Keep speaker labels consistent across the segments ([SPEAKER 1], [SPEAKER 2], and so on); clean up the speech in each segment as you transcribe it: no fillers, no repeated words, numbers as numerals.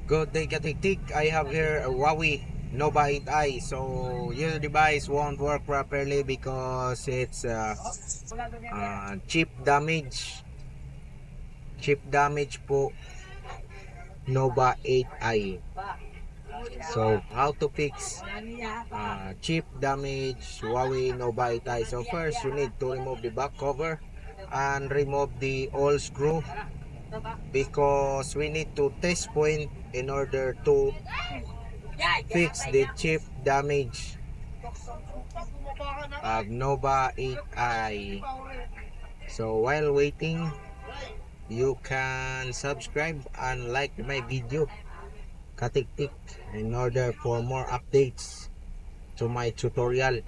[SPEAKER 1] Good day, Katiktik. I have here a Huawei Nova 8i. So your device won't work properly because it's chip damage. Chip damage po Nova 8i. So how to fix chip damage Huawei Nova 8i? So first you need to remove the back cover and remove the all screw because we need to test point in order to fix the chip damage of Nova 8i. So while waiting, you can subscribe and like my video, Katiktik, in order for more updates to my tutorial.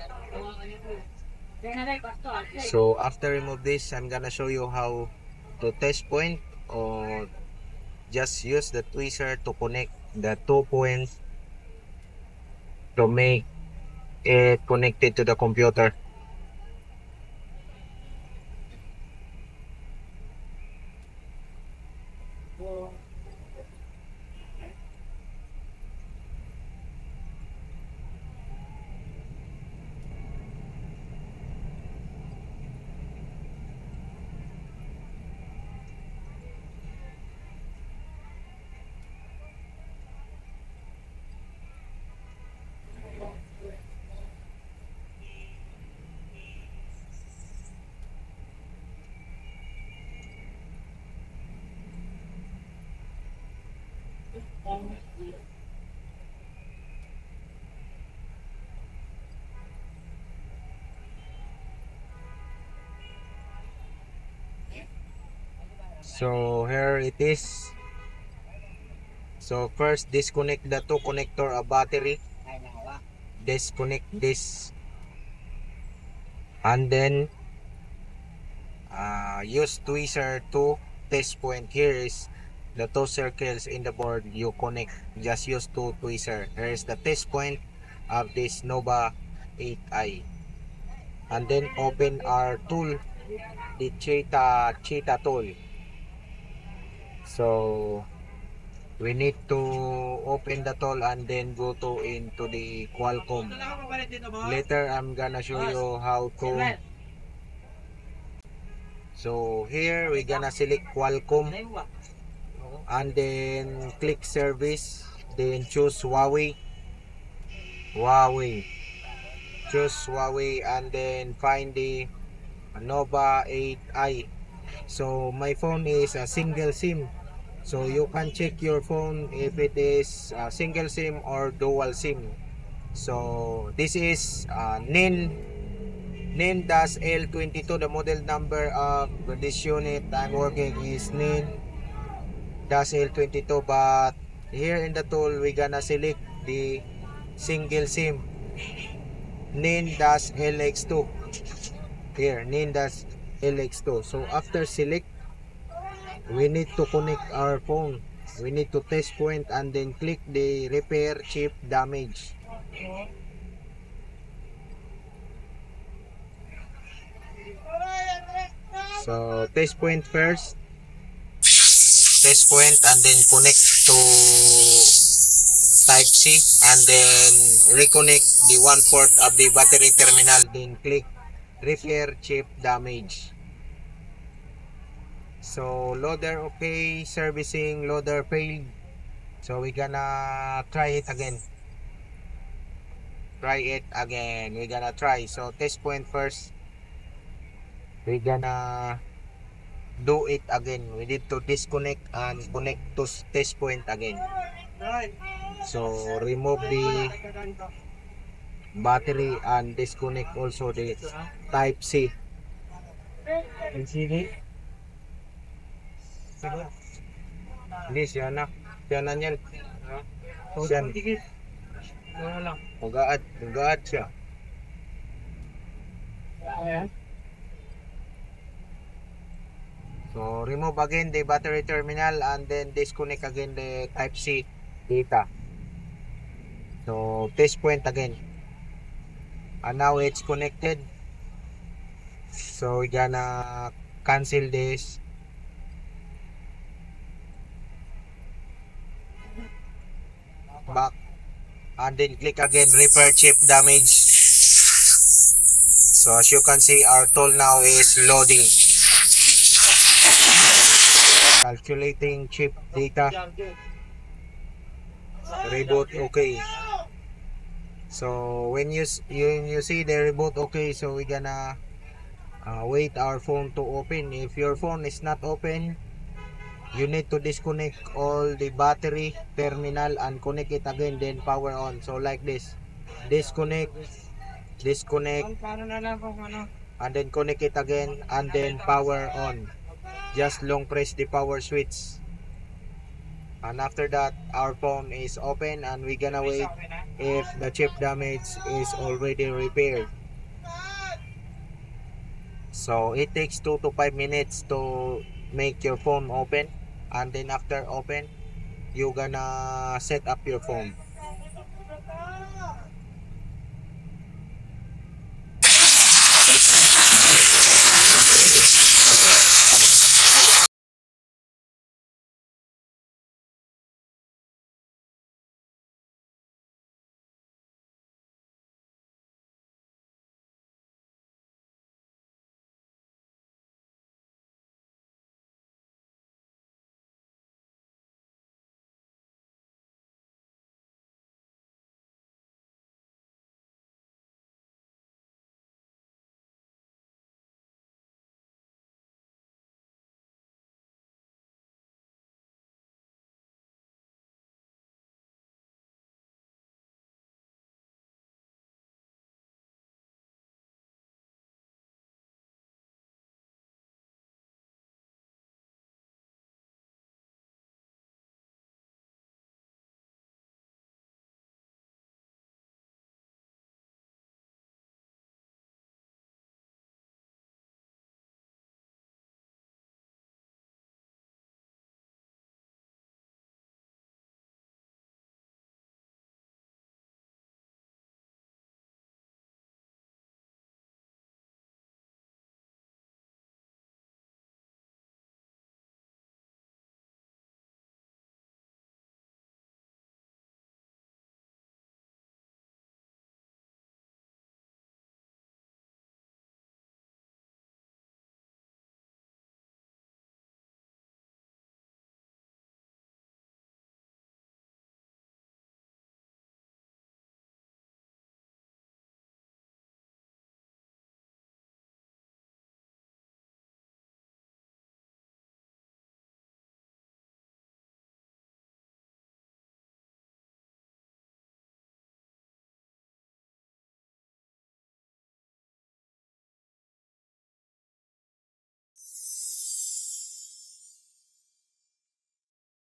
[SPEAKER 1] So after remove this, I'm gonna show you how to test point or just use the tweezer to connect the 2 points to make it connected to the computer. So here it is. So first disconnect the two connector of battery. Disconnect this and then use tweezer to test point. Here is the two circles in the board you connect. Just use two tweezer. Here is the test point of this Nova 8i. And then open our tool, the Cheetah tool. So we need to open the tool and then go to into the Qualcomm. Later I'm gonna show you how to. So here we gonna select Qualcomm and then click service, then choose Huawei. Choose Huawei and then find the Nova 8i. So my phone is a single SIM. So you can check your phone if it is a single SIM or dual SIM. So this is NIN-L22. The model number of this unit I'm working is NIN-L22. But here in the tool we gonna select the single SIM NIN-LX2. Here NIN-LX2. So after select, we need to connect our phone. We need to test point and then click the repair chip damage. So test point first. Test point and then connect to type C and then reconnect the one port of the battery terminal. Then click repair chip damage. So loader okay, servicing loader failed. So we gonna try it again. We're gonna try. So test point first. We're gonna do it again. We need to disconnect and connect to test point again. So remove the battery and disconnect also the type C. LCD. Hindi siya na. Siya na yan. Siya. Ugaad siya. So remove again the battery terminal and then disconnect again the type C data. So test point again. And now it's connected. So we're gonna cancel this. back, and then click again repair chip damage. So as you can see, our tool now is loading, calculating chip data. Reboot okay. So when you see the reboot okay, so we're gonna wait our phone to open. If your phone is not open, you need to disconnect all the battery terminal and connect it again, then power on. So like this, disconnect, and then connect it again, and then power on. Just long press the power switch, and after that our phone is open, and we're gonna wait if the chip damage is already repaired. So it takes 2 to 5 minutes to make your phone open, and then after open, you're gonna set up your phone.